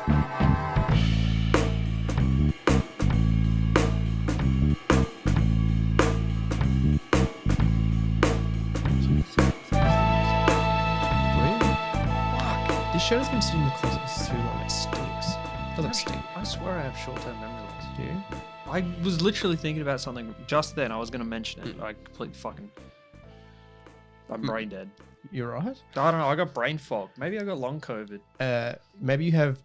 This shirt has been sitting in the closet for too long. It stinks. Doesn't stink. I swear I have short-term memory loss. Do you? I was literally thinking about something just then. I was going to mention it. I completely fucking... I'm brain dead. You're right. I don't know. I got brain fog. Maybe I got long COVID. Maybe you have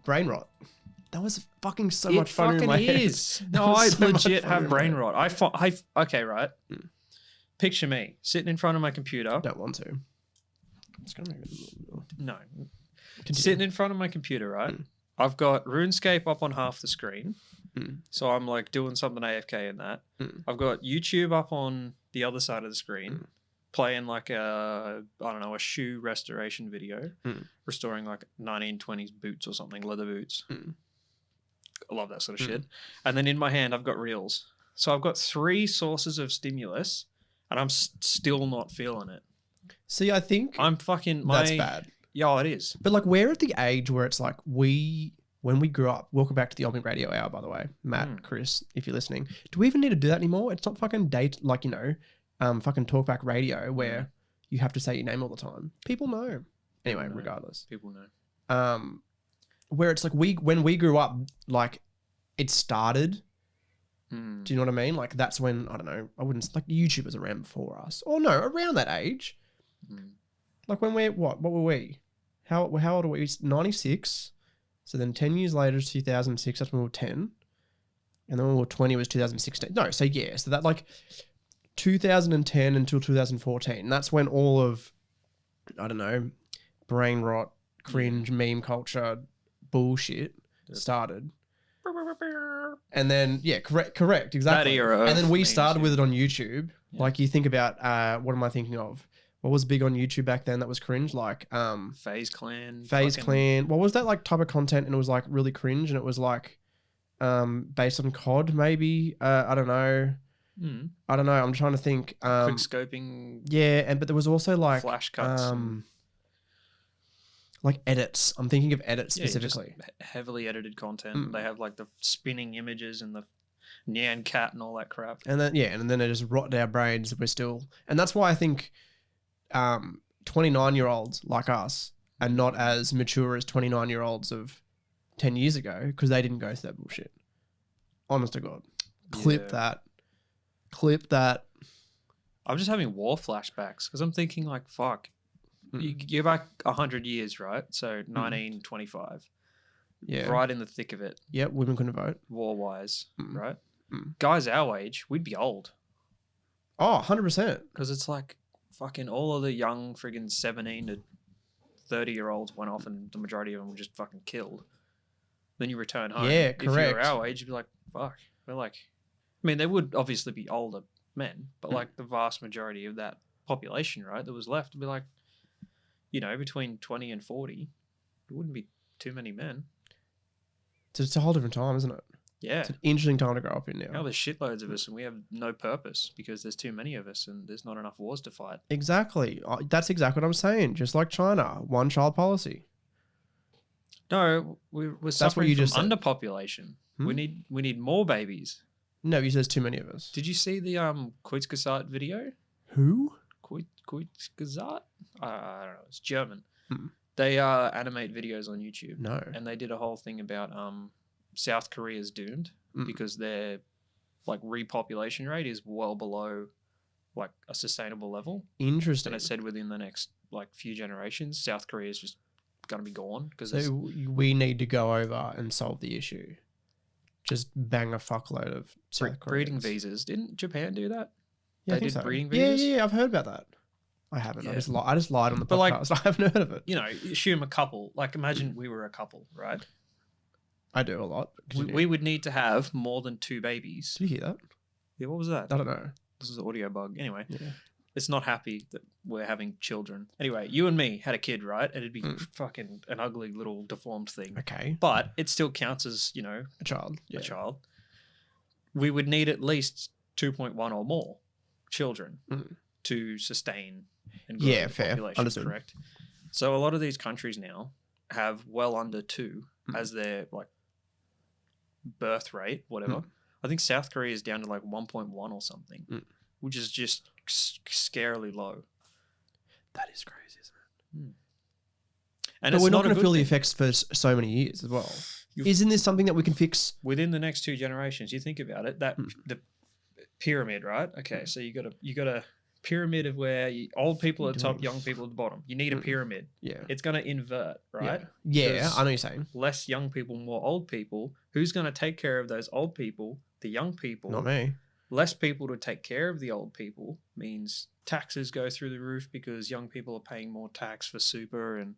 brain rot. That was fucking so much fun in my head. It fucking is. No, I legit have brain rot. Okay, right. Picture me sitting in front of my computer. Don't want to. It's gonna make it No. Continue. Sitting in front of my computer, right? I've got RuneScape up on half the screen. So I'm like doing something AFK in that. I've got YouTube up on the other side of the screen, playing like a shoe restoration video, restoring like 1920s boots or something, leather boots. I love that sort of shit. And then in my hand, I've got reels. So I've got 3 sources of stimulus, and I'm still not feeling it. See, I think I'm fucking... that's bad. Yeah, it is. But like, we're at the age where it's like when we grew up, welcome back to the Omni Radio Hour, by the way, Matt, Chris, if you're listening. Do we even need to do that anymore? It's not fucking fucking talkback radio where you have to say your name all the time. People know. Anyway, regardless. People know. Where it's like when we grew up, like it started. Do you know what I mean? Like that's when, I don't know, I wouldn't, like YouTube was around before us. Or no, around that age. Like when what were we? How old are we? 96. So then 10 years later, 2006, that's when we were 10. And then when we were 20 was 2016. No, so yeah. So that like 2010 until 2014. That's when all of, I don't know, brain rot, cringe, meme culture, bullshit started. And then, yeah, correct, exactly. That era. And then we started with it on YouTube. Yeah. Like you think about, what am I thinking of? What was big on YouTube back then that was cringe? Like FaZe Clan. What was that like type of content? And it was like really cringe, and it was like based on COD maybe. I don't know. I don't know. I'm trying to think. Quick scoping. Yeah, but there was also like flash cuts. Like edits. I'm thinking of edits specifically. Just heavily edited content. They have like the spinning images and the Nyan cat and all that crap. And then it just rotted our brains. We're still, and that's why I think 29-year-olds like us are not as mature as 29-year-olds of 10 years ago because they didn't go through that bullshit. Honest to God. Clip that. I'm just having war flashbacks because I'm thinking like, fuck. You go back 100 years, right? So 1925. Yeah. Right in the thick of it. Yep, women couldn't vote. War-wise, right? Guys our age, we'd be old. Oh, 100%. Because it's like fucking all of the young friggin' 17 to 30-year-olds went off and the majority of them were just fucking killed. Then you return home. Yeah, correct. If you were our age, you'd be like, fuck. We're like... I mean, they would obviously be older men, but like the vast majority of that population, right, that was left would be like, you know, between 20 and 40, it wouldn't be too many men. It's a whole different time, isn't it? Yeah. It's an interesting time to grow up in now. Now there's shitloads of us and we have no purpose because there's too many of us and there's not enough wars to fight. Exactly. That's exactly what I'm saying. Just like China, one child policy. No, we're suffering from underpopulation. Hmm? We need more babies. No, because there's too many of us. Did you see the Kurzgesagt video? Who? Kurzgesagt? I don't know. It's German. They animate videos on YouTube. No. And they did a whole thing about South Korea's doomed because their like repopulation rate is well below like a sustainable level. Interesting. And it said within the next like few generations, South Korea is just going to be gone because so we need to go over and solve the issue. Just bang a fuckload of South breeding visas. Didn't Japan do that? Yeah, they did breeding visas. Yeah, I've heard about that. I haven't. Yeah. I just lied on the podcast. Like, I haven't heard of it. You know, assume a couple. Like, imagine we were a couple, right? I do a lot. We would need to have more than 2 babies. Did you hear that? Yeah, what was that? I don't know. This is an audio bug. Anyway, yeah. It's not happy that we're having children. Anyway, you and me had a kid, right? And it'd be fucking an ugly little deformed thing. Okay. But it still counts as, you know, a child. Yeah. A child. We would need at least 2.1 or more children to sustain and grow the fair. population, Understood. correct? So a lot of these countries now have well under 2 as their like birth rate, whatever. I think South Korea is down to like 1.1 or something, which is just scarily low. That is crazy, isn't it? And but it's we're not not going to feel the thing. effects for so many years as well. Isn't this something that we can fix within the next 2 generations? You think about it, that the pyramid, right? Okay, so you got a pyramid of where old people at the top, young people at the bottom. You need a pyramid. Yeah. It's going to invert, right? Yeah, I know what you're saying. Less young people, more old people. Who's going to take care of those old people? The young people. Not me. Less people to take care of the old people means taxes go through the roof because young people are paying more tax for super and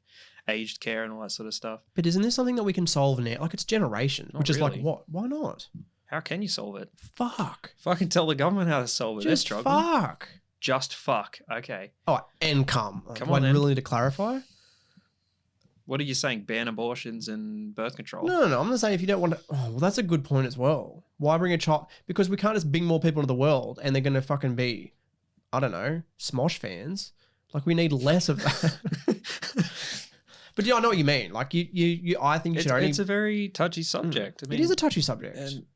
aged care and all that sort of stuff. But isn't this something that we can solve now? Like, it's generations, which is like, what? Why not? How can you solve it? Fuck. Fucking tell the government how to solve it. They're Just struggling. fuck. Just fuck. Okay. Oh, and come. Come Do on, I then. really need to clarify? What are you saying? Ban abortions and birth control? No. I'm not saying if you don't want to. Oh, well, that's a good point as well. Why bring a child? Because we can't just bring more people into the world and they're going to fucking be, I don't know, Smosh fans. Like, we need less of that. But yeah, I know what you mean. Like, I think you should only. It's a very touchy subject. I mean, it is a touchy subject. And,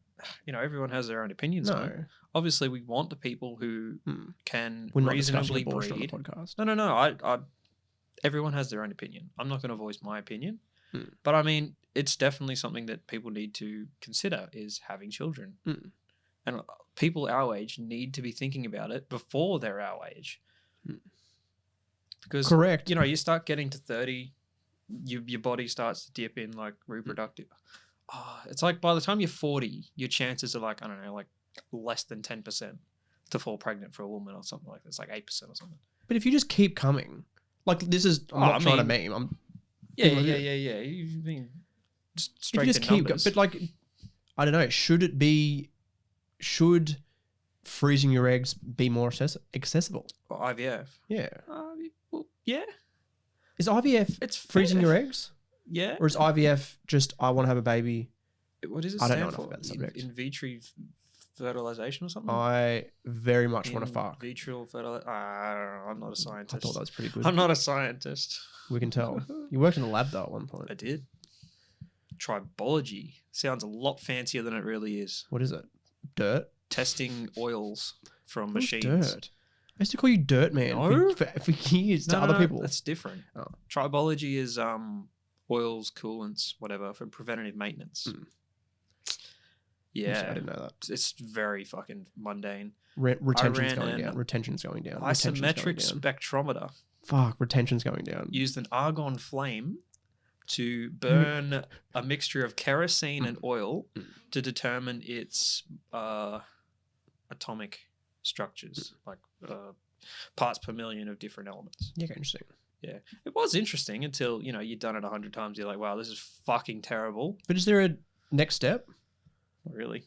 everyone has their own opinions on it. Obviously, we want the people who can We're not reasonably discussing abortion breed. on the podcast. No. Everyone has their own opinion. I'm not going to voice my opinion. But I mean, it's definitely something that people need to consider is having children. And people our age need to be thinking about it before they're our age. Because, correct. you start getting to 30, your body starts to dip in like reproductive. It's like by the time you're 40, your chances are like, I don't know, like less than 10% to fall pregnant for a woman or something like that. It's like 8% or something. But if you just keep coming, like this is, I'm not trying to meme. I'm Yeah. You mean just straight if you just to keep, numbers. but like, I don't know. Should freezing your eggs be more accessible? Or IVF. Yeah. Well, yeah. Is IVF It's freezing fair. your eggs? Yeah. Or is IVF just I want to have a baby? What does it I don't stand know enough for? about the subject. In vitro fertilization or something? I very much want to fuck. In vitro fertilization. I'm not a scientist. I thought that was pretty good. I'm not a scientist. We can tell. You worked in a lab though at one point. I did. Tribology sounds a lot fancier than it really is. What is it? Dirt? Testing oils from Who's machines. Dirt? I used to call you Dirt Man No. for years to other people. That's different. Oh. Tribology is oils, coolants, whatever, for preventative maintenance. Yeah. I didn't know that. It's very fucking mundane. Retention's ran going an down. Retention's going down. Isometric spectrometer. Fuck, retention's going down. Used an argon flame to burn a mixture of kerosene and oil to determine its atomic structures, like parts per million of different elements. Yeah, interesting. Yeah, it was interesting until you'd done it 100 times. You're like, wow, this is fucking terrible. But is there a next step? Not really.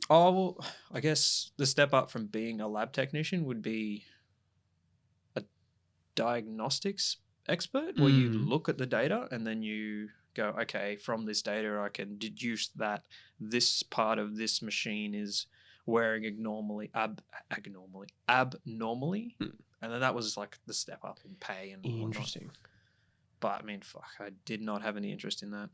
Oh well, I guess the step up from being a lab technician would be a diagnostics expert, where you look at the data and then you go, okay, from this data I can deduce that this part of this machine is wearing abnormally, and then that was like the step up in pay and whatnot. Interesting. But I mean, fuck, I did not have any interest in that.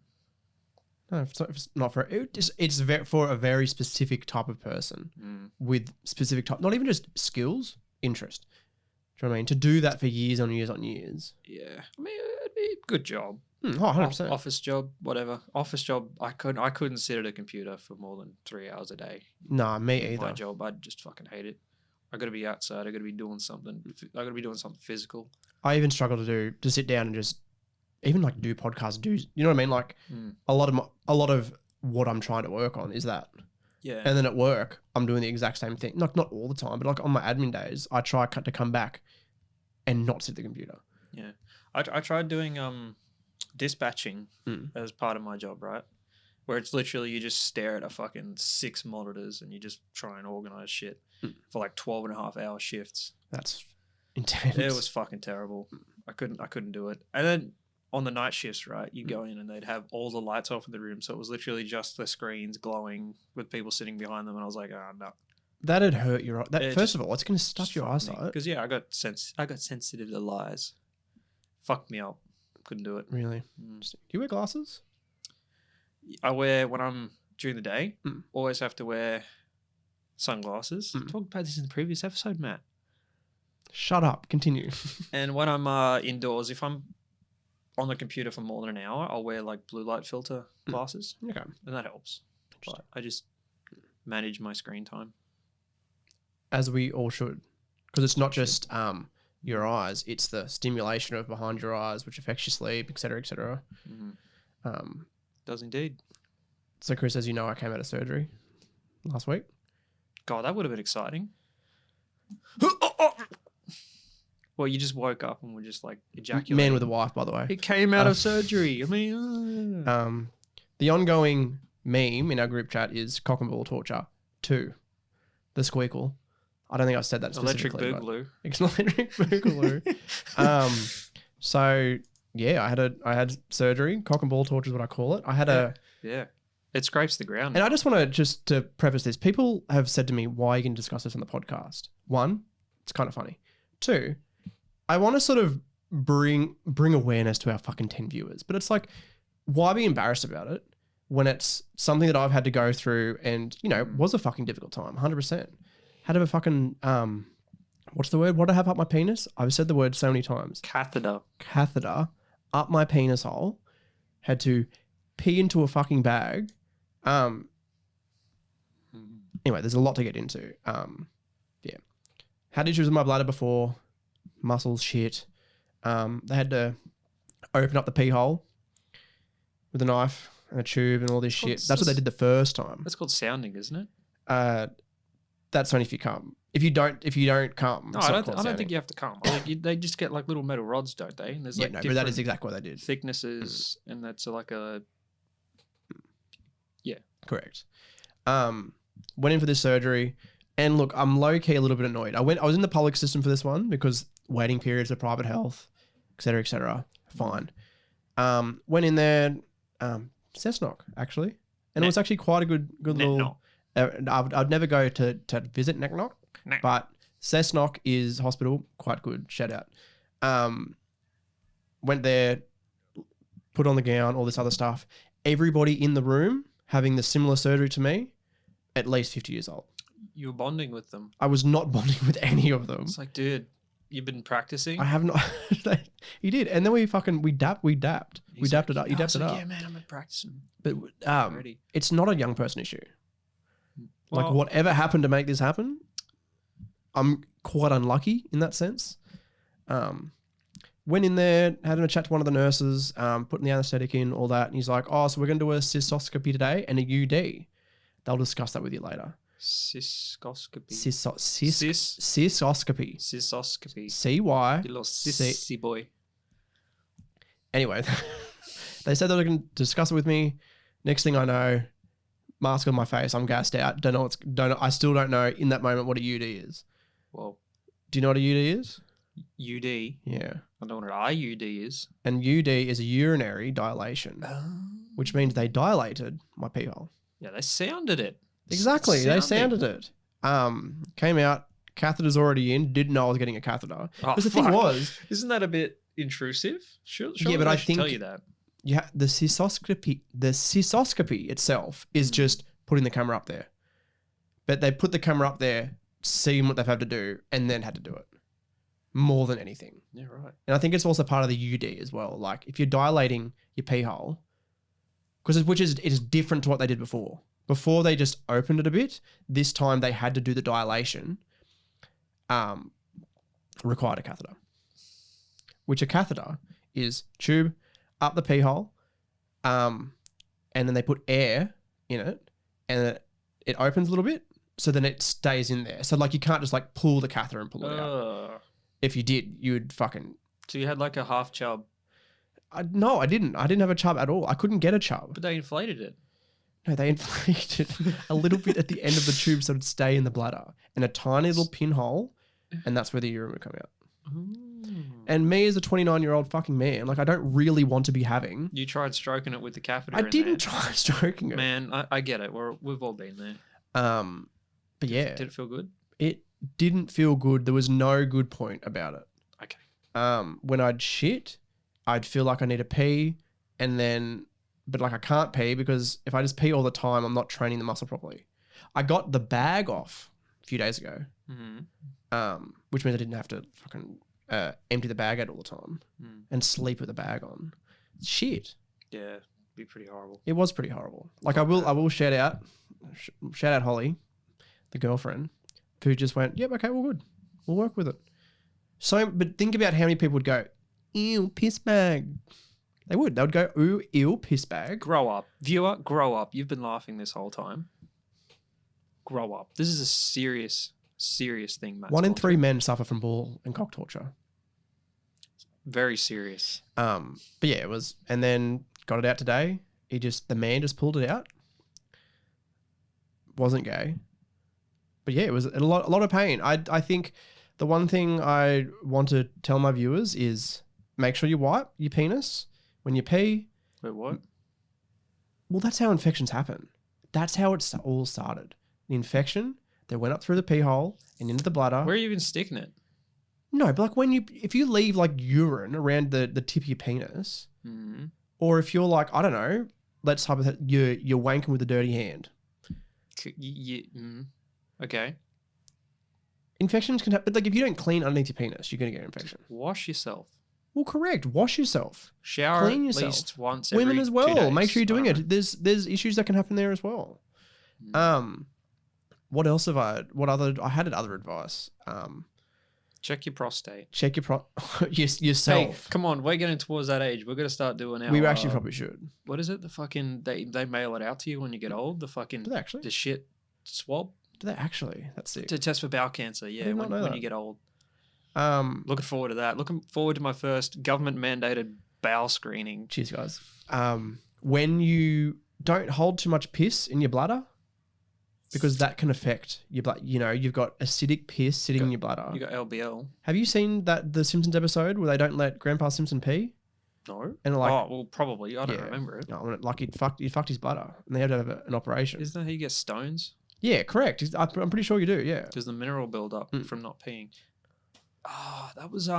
No, it's not for it's for a very specific type of person with specific type, not even just skills, interest. Do you know what I mean? To do that for years on years on years. Yeah, I mean, it'd be a good job. 100%. Office job, whatever. Office job. I couldn't sit at a computer for more than 3 hours a day. Nah, me either. My job, I'd just fucking hate it. I got to be outside. I got to be doing something. I got to be doing something physical. I even struggle to sit down and just even like do podcasts. You know what I mean? Like a lot of what I'm trying to work on is that. Yeah. And then at work, I'm doing the exact same thing. Not all the time, but like on my admin days, I try to come back and not sit at the computer. Yeah. I tried doing dispatching as part of my job, right? Where it's literally you just stare at a fucking 6 monitors and you just try and organize shit for like 12.5-hour shifts. That's intense. It was fucking terrible. I couldn't do it. And then on the night shifts, right, you go in and they'd have all the lights off in the room, so it was literally just the screens glowing with people sitting behind them, and I was like, oh no. That'd hurt your eye. First of all, it's going to stuff your eyesight. Because yeah, I got sensitive to lies. Fucked me up. Couldn't do it. Really? Do you wear glasses? I wear when I'm during the day. Always have to wear sunglasses. Talked about this in the previous episode, Matt. Shut up. Continue. And when I'm indoors, if I'm on the computer for more than an hour, I'll wear like blue light filter glasses. Okay. And that helps. But I just manage my screen time. As we all should. Because it's not just your eyes, it's the stimulation of behind your eyes, which affects your sleep, etc., etc. Does indeed. So, Chris, as you know, I came out of surgery last week. God, that would have been exciting. Well, you just woke up and were just like ejaculating. Man with a wife, by the way. It came out of surgery. I mean, the ongoing meme in our group chat is cock and ball torture 2, the squeakle. I don't think I've said that specifically. Electric boogaloo. It's an electric boogaloo. So yeah, I had surgery. Cock and ball torture is what I call it. I had yeah. It scrapes the ground. And I just want to preface this. People have said to me, why are you going to discuss this on the podcast? 1, it's kind of funny. 2, I want to sort of bring awareness to our fucking 10 viewers. But it's like, why be embarrassed about it when it's something that I've had to go through and, you know, was a fucking difficult time, 100%. Had to have a fucking, what's the word? What did I have up my penis? I've said the word so many times. Catheter up my penis hole. Had to pee into a fucking bag. Anyway, there's a lot to get into. Yeah. Had issues with my bladder before. Muscles shit. They had to open up the pee hole with a knife and a tube and all this shit. That's what they did the first time. That's called sounding, isn't it? That's only if you come. If you don't come. No, I don't think you have to come. I think they just get like little metal rods, don't they? And there's like but that is exactly what they did. Thicknesses, and that's like a correct. Went in for this surgery, and look, I'm low key a little bit annoyed. I was in the public system for this one because waiting periods for private health, etc., etc. Fine. Went in there, Cessnock actually, and it was actually quite a good little. I'd never go to visit Necknock, but Cessnock is hospital, quite good. Shout out. Went there, put on the gown, all this other stuff. Everybody in the room having the similar surgery to me, at least 50 years old. You were bonding with them. I was not bonding with any of them. It's like, dude, you've been practicing. I have not. He did, and then we dapped it up. He dapped it up. Yeah, man, I've been practicing. But it's not a young person issue. Well, like whatever happened to make this happen, I'm quite unlucky in that sense. Went in there, had a chat to one of the nurses, putting the anaesthetic in, all that. And he's like, oh, so we're going to do a cystoscopy today and a UD. They'll discuss that with you later. Cystoscopy. Cystoscopy. Cystoscopy. C-Y. You little sissy boy. Anyway, they said they were going to discuss it with me. Next thing I know, mask on my face, I'm gassed out. I still don't know in that moment what a UD is. Well, do you know what a UD is? UD? Yeah. I don't know what an IUD is. And UD is a urinary dilation, which means they dilated my pee hole. Yeah, they sounded it. Exactly, they sounded it. Came out, catheter's already in, didn't know I was getting a catheter. Because the thing was... Isn't that a bit intrusive? Sure, yeah, but I think... tell you that. Yeah, the cystoscopy itself is just putting the camera up there. But they put the camera up there, seeing what they've had to do, and then had to do it. More than anything. Yeah, right. And I think it's also part of the UD as well. Like, if you're dilating your pee hole, which is different to what they did before. Before they just opened it a bit, this time they had to do the dilation, required a catheter. Which a catheter is tube up the pee hole, and then they put air in it, and it opens a little bit, so then it stays in there. So like you can't just like pull the catheter and pull it out. If you did, you would fucking... So you had like a half chub? No, I didn't. I didn't have a chub at all. I couldn't get a chub. But they inflated it. No, they inflated a little bit at the end of the tube so it'd stay in the bladder, and a tiny little pinhole, and that's where the urine would come out. And me as a 29-year-old fucking man, like I don't really want to be having... You tried stroking it with the catheter I didn't try stroking it. Man, I get it. We've all been there. But yeah. Did it feel good? It didn't feel good. There was no good point about it. Okay. When I'd shit, I'd feel like I need to pee, and then but like I can't pee because if I just pee all the time, I'm not training the muscle properly. I got the bag off a few days ago, which means I didn't have to fucking empty the bag out all the time and sleep with the bag on. Shit. Yeah, be pretty horrible. It was pretty horrible. Like I will shout out Holly, the girlfriend, who just went, yep, okay, well, good. We'll work with it. So, but think about how many people would go, ew, piss bag. They would go, ooh, ew, piss bag. Grow up. Viewer, grow up. You've been laughing this whole time. Grow up. This is a serious thing, Matt. 1 in 3 men suffer from ball and cock torture. Very serious. But yeah, it was, and then got it out today. The man just pulled it out. Wasn't gay. But yeah, it was a lot of pain. I think the one thing I want to tell my viewers is make sure you wipe your penis when you pee. Wait, what? Well, that's how infections happen. That's how it all started. The infection that went up through the pee hole and into the bladder. Where are you even sticking it? No, but like if you leave like urine around the tip of your penis, or if you're like, I don't know, let's hypothetically, you're wanking with a dirty hand. Okay. Infections can happen, but like if you don't clean underneath your penis, you're going to get an infection. Wash yourself. Well, correct. Wash yourself. Shower clean at yourself. least once every Women as 2 well. days. Make sure you're doing it. There's issues that can happen there as well. What else have I had other advice. Check your prostate. Check yourself. Hey, come on, we're getting towards that age. We're gonna start doing our. We actually probably should. What is it? The fucking they mail it out to you when you get old. The fucking Do they actually? the shit swab Do they actually? That's sick. to test for bowel cancer. Yeah, when you get old. Looking forward to that. Looking forward to my first government mandated bowel screening. Cheers, guys. When you don't hold too much piss in your bladder, because that can affect your blood. You know, you've got acidic piss sitting in your bladder. You got LBL. Have you seen the Simpsons episode where they don't let Grandpa Simpson pee? No. And like, oh, well, probably. I don't remember it. No, like he fucked his bladder, and they had to have an operation. Isn't that how you get stones? Yeah, correct. I'm pretty sure you do. Yeah, because the mineral buildup from not peeing. Oh, that was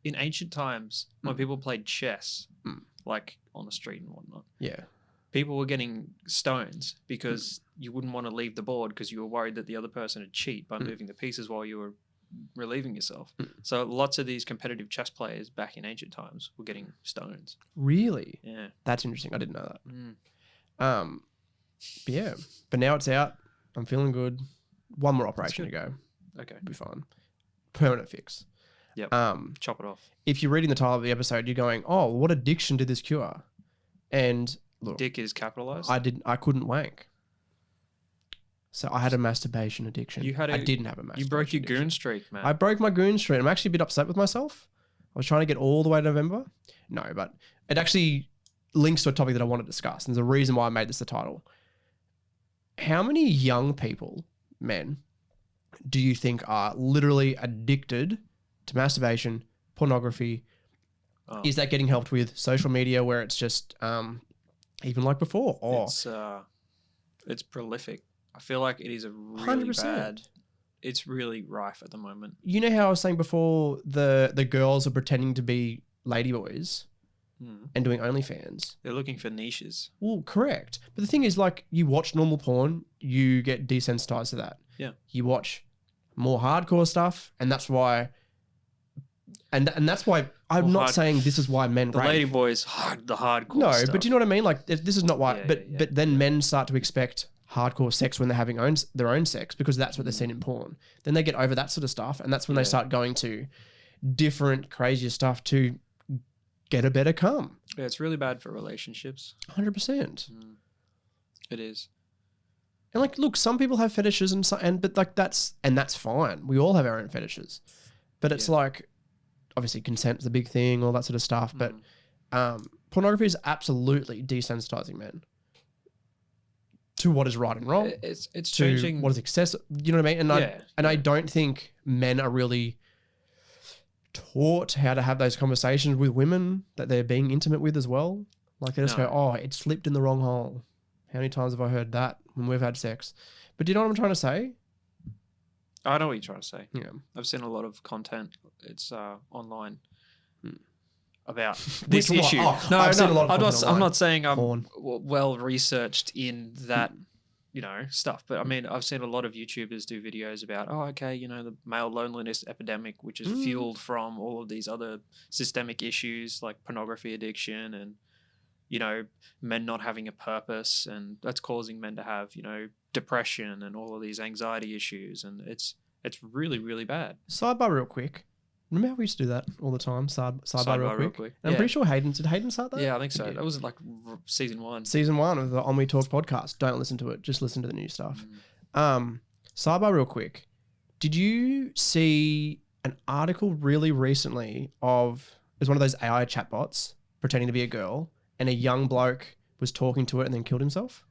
in ancient times when people played chess, like on the street and whatnot. Yeah. People were getting stones because you wouldn't want to leave the board because you were worried that the other person would cheat by moving the pieces while you were relieving yourself. So lots of these competitive chess players back in ancient times were getting stones. Really? Yeah. That's interesting. I didn't know that. But yeah. But now it's out. I'm feeling good. One more operation to go. Okay. It'll be fine. Permanent fix. Yep. Chop it off. If you're reading the title of the episode, you're going, oh, what addiction did this cure? And look, dick is capitalized. I couldn't wank. So I had a masturbation addiction. I didn't have a masturbation. You broke your addiction. goon streak, man. I broke my goon streak. I'm actually a bit upset with myself. I was trying to get all the way to November. No, but it actually links to a topic that I want to discuss. And there's a reason why I made this the title. How many young people, men, do you think are literally addicted to masturbation, pornography? Is that getting helped with social media where it's just even like before? It's prolific. I feel like it is a really 100%. bad. It's really rife at the moment. You know how I was saying before the girls are pretending to be ladyboys and doing OnlyFans? They're looking for niches. Well, correct. But the thing is, like, you watch normal porn, you get desensitized to that. Yeah. You watch more hardcore stuff, and that's why... And that's why I'm not saying this is why men the rape. ladyboys the hardcore No, stuff. but you know what I mean? Like, this is not why... But then men start to expect hardcore sex when they're having their own sex because that's what they're seeing in porn. Then they get over that sort of stuff, and that's when they start going to different, crazier stuff to get a better cum. Yeah, it's really bad for relationships. 100%. It is. And like, look, some people have fetishes but like that's fine. We all have our own fetishes. But it's like, obviously consent is a big thing, all that sort of stuff. But pornography is absolutely desensitizing men to what is right and wrong. It's to changing what is excessive. You know what I mean? And I don't think men are really taught how to have those conversations with women that they're being intimate with as well. Like they just go, oh, it slipped in the wrong hole. How many times have I heard that when we've had sex? But do you know what I'm trying to say? I know what you're trying to say. Yeah. I've seen a lot of content. It's online. about this Which one? issue. Oh, No, I've seen a lot of I'm content not. I'm online. not saying I'm Porn. well researched in that, stuff. But I mean, I've seen a lot of YouTubers do videos about, the male loneliness epidemic, which is fueled from all of these other systemic issues like pornography addiction and, men not having a purpose, and that's causing men to have, depression and all of these anxiety issues, and it's really, really bad. Sidebar real quick. Remember how we used to do that all the time? Sidebar real quick. And I'm pretty sure did Hayden start that? Yeah, I think so. That was like season 1. Season 1 of the On We Talk podcast. Don't listen to it. Just listen to the new stuff. Sidebar real quick. Did you see an article really recently of, it was one of those AI chatbots pretending to be a girl, and a young bloke was talking to it and then killed himself?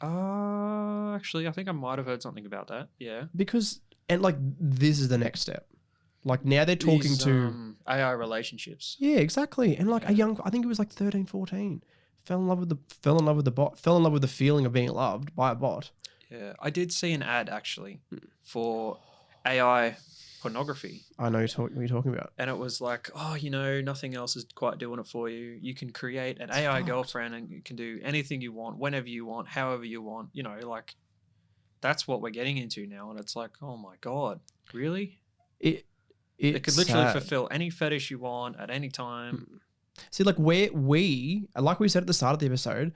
Actually, I think I might have heard something about that. Yeah. Because, and like, this is the next step. Like, now they're talking to AI relationships. Yeah, exactly. And like a young, I think it was like 13, 14, fell in love with the bot, fell in love with the feeling of being loved by a bot. Yeah, I did see an ad actually for AI pornography. I know what you're talking about. And it was like, nothing else is quite doing it for you. You can create an AI girlfriend and you can do anything you want, whenever you want, however you want. Like, that's what we're getting into now. And it's like, oh my God, really? It could literally fulfill any fetish you want at any time. See, like like we said at the start of the episode,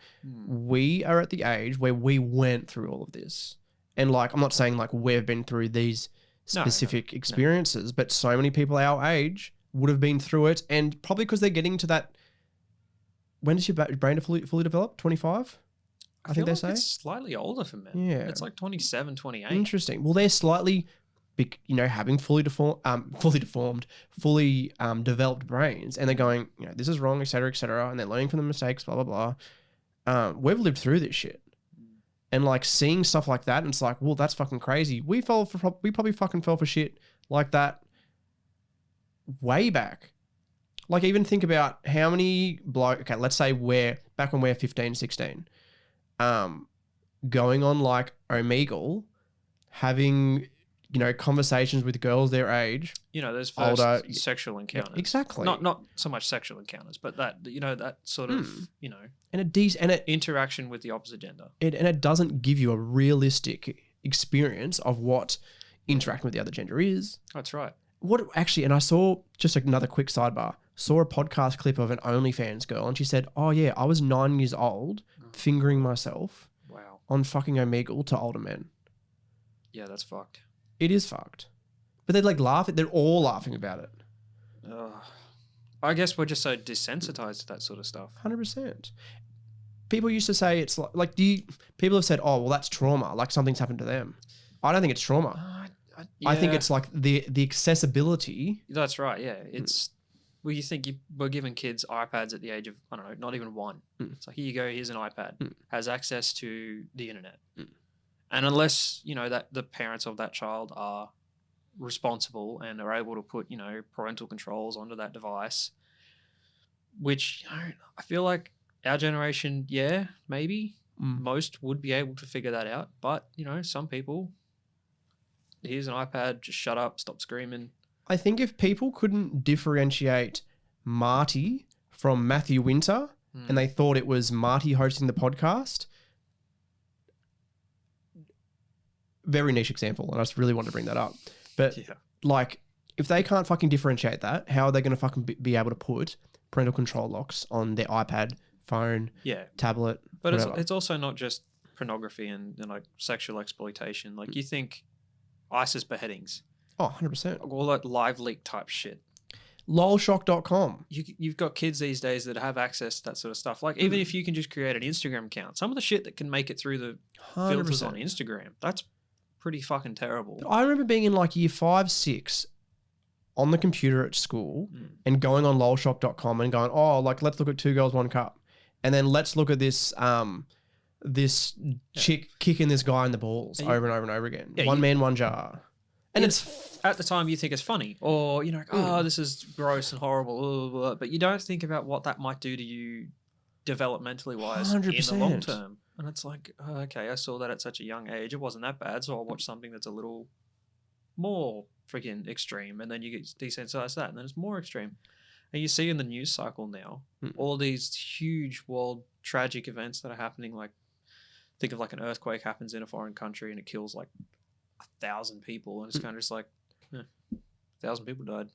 we are at the age where we went through all of this. And like, I'm not saying like we've been through these specific experiences, but so many people our age would have been through it. And probably because they're getting to that, when does your brain fully develop? 25? I think they say? It's slightly older for men. Yeah. It's like 27, 28. Interesting. Well, they're slightly, having fully developed brains, and they're going, this is wrong, et cetera, and they're learning from the mistakes, blah, blah, blah. We've lived through this shit. And like seeing stuff like that, and it's like, well, that's fucking crazy. We probably fucking fell for shit like that way back. Like, even think about how many let's say back when we're 15, 16, going on like Omegle, having, conversations with girls their age. Those first sexual encounters. Yeah, exactly. Not so much sexual encounters, but that, that sort of, and interaction with the opposite gender. It doesn't give you a realistic experience of what interacting with the other gender is. That's right. And I saw, just another quick sidebar, saw a podcast clip of an OnlyFans girl, and she said, oh yeah, I was 9 years old fingering myself on fucking Omegle to older men. Yeah, that's fucked. It is fucked. But they're like laughing. They're all laughing about it. I guess we're just so desensitized to that sort of stuff. 100%. People used to say it's like people have said, oh, well, that's trauma. Like something's happened to them. I don't think it's trauma. I think it's like the accessibility. That's right. Yeah. It's, well, you think we're giving kids iPads at the age of, I don't know, not even 1. It's like, here you go. Here's an iPad. Has access to the internet. And unless, that the parents of that child are responsible and are able to put, parental controls onto that device, which, I feel like our generation, yeah, maybe most would be able to figure that out. But, some people, here's an iPad, just shut up, stop screaming. I think if people couldn't differentiate Marty from Matthew Winter and they thought it was Marty hosting the podcast, very niche example, and I just really wanted to bring that up. But like, if they can't fucking differentiate that, how are they going to fucking be able to put parental control locks on their iPad, phone, tablet, But whatever? it's also not just pornography and like sexual exploitation. Like, you think ISIS beheadings. Oh, 100%. All that live leak type shit. lolshock.com. You've got kids these days that have access to that sort of stuff. Like, even if you can just create an Instagram account, some of the shit that can make it through the 100%. filters on Instagram, that's pretty fucking terrible. I remember being in like year 5, 6 on the computer at school and going on lolshock.com and going, oh, like, let's look at 2 girls, 1 cup. And then let's look at this chick kicking this guy in the balls over and over and over again. One man, one jar. And it's at the time you think it's funny, or this is gross and horrible, blah, blah, blah, but you don't think about what that might do to you developmentally wise 100%. in the long term. And it's like, okay, I saw that at such a young age. It wasn't that bad, so I'll watch something that's a little more freaking extreme, and then you get desensitized to that, and then it's more extreme. And you see in the news cycle now, all these huge world tragic events that are happening. Like, think of like an earthquake happens in a foreign country and it kills like 1,000 people. And it's kind of just like, 1,000 people died.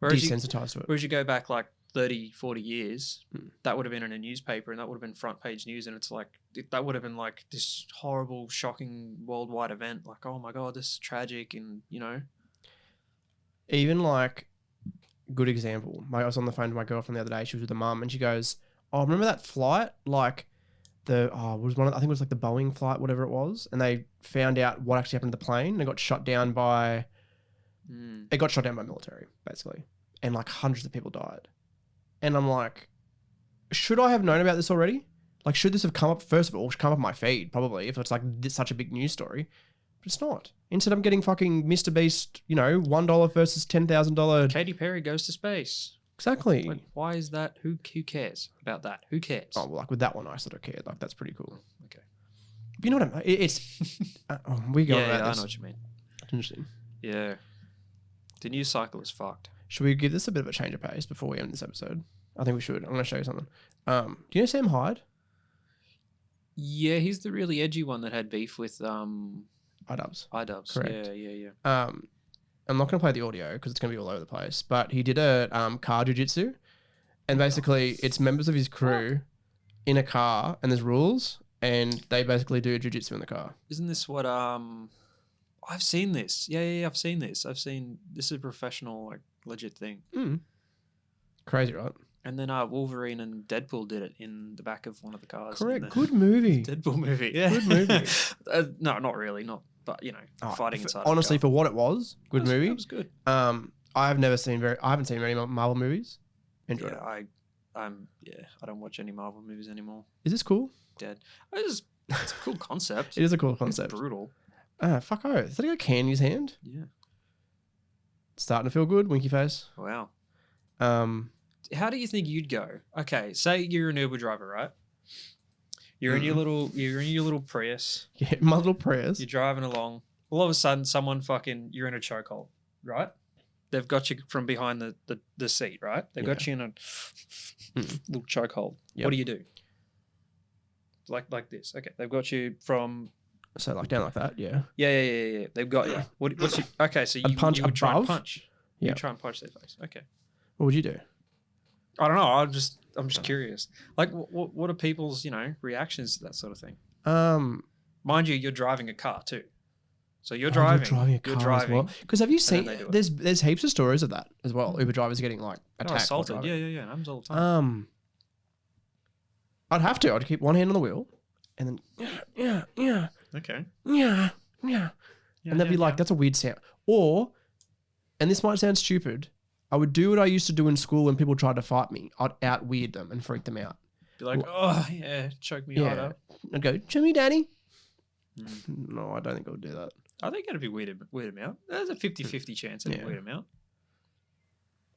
Desensitized to it. Whereas you go back like 30, 40 years, that would have been in a newspaper and that would have been front page news. And it's like, that would have been like this horrible, shocking worldwide event. Like, oh my God, this is tragic. And, you know. Even like, good example. I was on the phone to my girlfriend the other day. She was with her mum and she goes, oh, remember that flight? Like I think it was like the Boeing flight, whatever it was. And they found out what actually happened to the plane. They got shot down by, it got shot down by military, basically. And like hundreds of people died. And I'm like, should I have known about this already? Like, should this have come up, first of all, should come up my feed, probably, if it's like this, such a big news story. But it's not. Instead, I'm getting fucking Mr. Beast, you know, $1 versus $10,000. Katy Perry goes to space. Exactly. Like, why is that? Who cares about that? Who cares? Oh, well, like with that one, I sort of cared. Like, that's pretty cool. Okay. But you know what I mean? It's... we go about I this. know what you mean. Interesting. Yeah. The news cycle is fucked. Should we give this a bit of a change of pace before we end this episode? I think we should. I'm going to show you something. Do you know Sam Hyde? Yeah, he's the really edgy one that had beef with... iDubbbz. Correct. Yeah. I'm not going to play the audio because it's going to be all over the place, but he did a car jiu-jitsu, and basically it's members of his crew in a car, and there's rules, and they basically do jiu-jitsu in the car. Isn't this what... I've seen this. Yeah, I've seen this. This is a professional, like, legit thing. Crazy, right? And then Wolverine and Deadpool did it in the back of one of the cars. Correct. Good movie. Deadpool movie. Yeah. Good movie. No, not really. But, you know, fighting inside. Honestly, for what it was, good movie. That was good. I haven't seen many Marvel movies. Enjoyed it. I don't watch any Marvel movies anymore. Is this cool? Dead. It's a cool concept. It is a cool concept. It's brutal. Fuck oh. Is that a can in his hand? Yeah. Starting to feel good, winky face. Wow. How do you think you'd go? Okay, say you're an Uber driver, right? You're in your little Prius. Yeah, my little Prius. You're driving along. All of a sudden, you're in a chokehold, right? They've got you from behind the seat, right? They've got you in a little chokehold. Yep. What do you do? Like this. Okay, they've got you from... So like down like that, yeah. Yeah. They've got you. What's your... Okay, so you would try and punch. Yeah. You try and punch their face. Okay. What would you do? I don't know. I'm just curious. Like, what are people's, you know, reactions to that sort of thing? Mind you, you're driving a car too. So you're driving. You're driving as well. Because have you seen? There's heaps of stories of that as well. Uber drivers getting like attacked, assaulted. Yeah. It happens all the time. I'd have to. I'd keep one hand on the wheel, and then yeah. Okay. Yeah. And they'd be like, "That's a weird sound." Or, and this might sound stupid, I would do what I used to do in school when people tried to fight me. I'd out-weird them and freak them out. Be like, oh, yeah, choke me harder. I'd go, show me, daddy. No, I don't think I would do that. I think it'd be weird him out. There's a 50-50 chance it'd weird him out.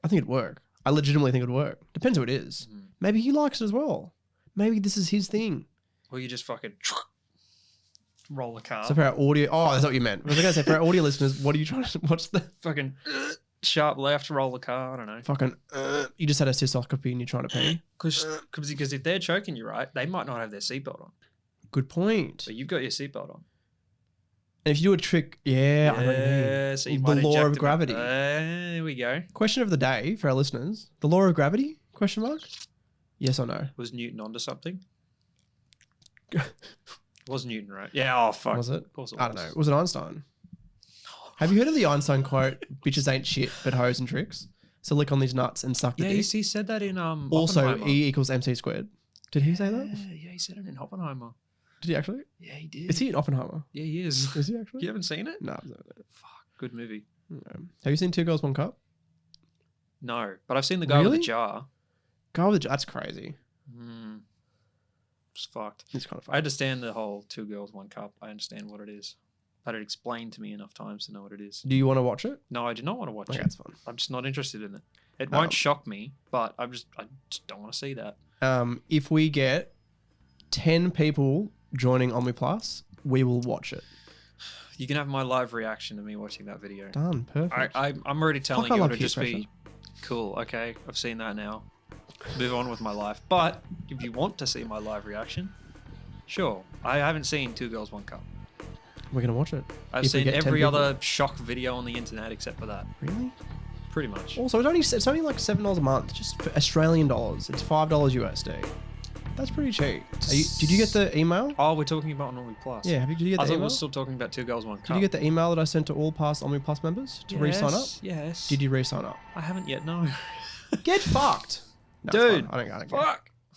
I think it'd work. I legitimately think it'd work. Depends who it is. Maybe he likes it as well. Maybe this is his thing. Or you just fucking roll the car. So for our audio... Oh, that's what you meant. I was going to say, for our audio listeners, what are you trying to... What's the... Fucking... sharp left, roll the car. I don't know. Fucking, you just had a cystoscopy and you're trying to pee. Because if they're choking you, right, they might not have their seatbelt on. Good point. But you've got your seatbelt on. And if you do a trick, I know what you mean. So you the law of gravity. There we go. Question of the day for our listeners: the law of gravity? Question mark? Yes or no? Was Newton onto something? Was Newton right? Yeah. Oh fuck. Was it? Of course it was. I don't know. Was it Einstein? Have you heard of the Einstein quote, bitches ain't shit, but hoes and tricks? So lick on these nuts and suck the dick. He said that in Also, E equals MC squared. Did he say that? Yeah, he said it in Oppenheimer. Did he actually? Yeah, he did. Is he in Oppenheimer? Yeah, he is. Is he actually? You haven't seen it? No, I've never seen it. Fuck, good movie. No. Have you seen Two Girls, One Cup? No, but I've seen the guy with the jar. Guy with the jar? That's crazy. It's fucked. It's kind of fucked. I understand the whole Two Girls, One Cup. I understand what it is. Had it explained to me enough times to know what it is. Do you want to watch it? No, I do not want to watch it. That's fun. I'm just not interested in it. It won't shock me, but I just don't want to see that. If we get 10 people joining Ennui Plus, we will watch it. You can have my live reaction to me watching that video. Done. Perfect. I'm already telling you it'll just be Cool. Okay, I've seen that now. Move on with my life. But if you want to see my live reaction, sure. I haven't seen Two Girls, One Cup. We're going to watch it. I've seen every other shock video on the internet except for that. Really? Pretty much. Also, it's only like $7 a month, just for Australian dollars. It's $5 USD. That's pretty cheap. Did you get the email? Oh, we're talking about Ennui Plus. Yeah, did you get the I thought email? we were still talking about Two Girls, One Cup. Did you get the email that I sent to all past Ennui Plus members to re-sign up? Yes. Did you re-sign up? I haven't yet, no. Get fucked. No, Dude, I don't care. fuck.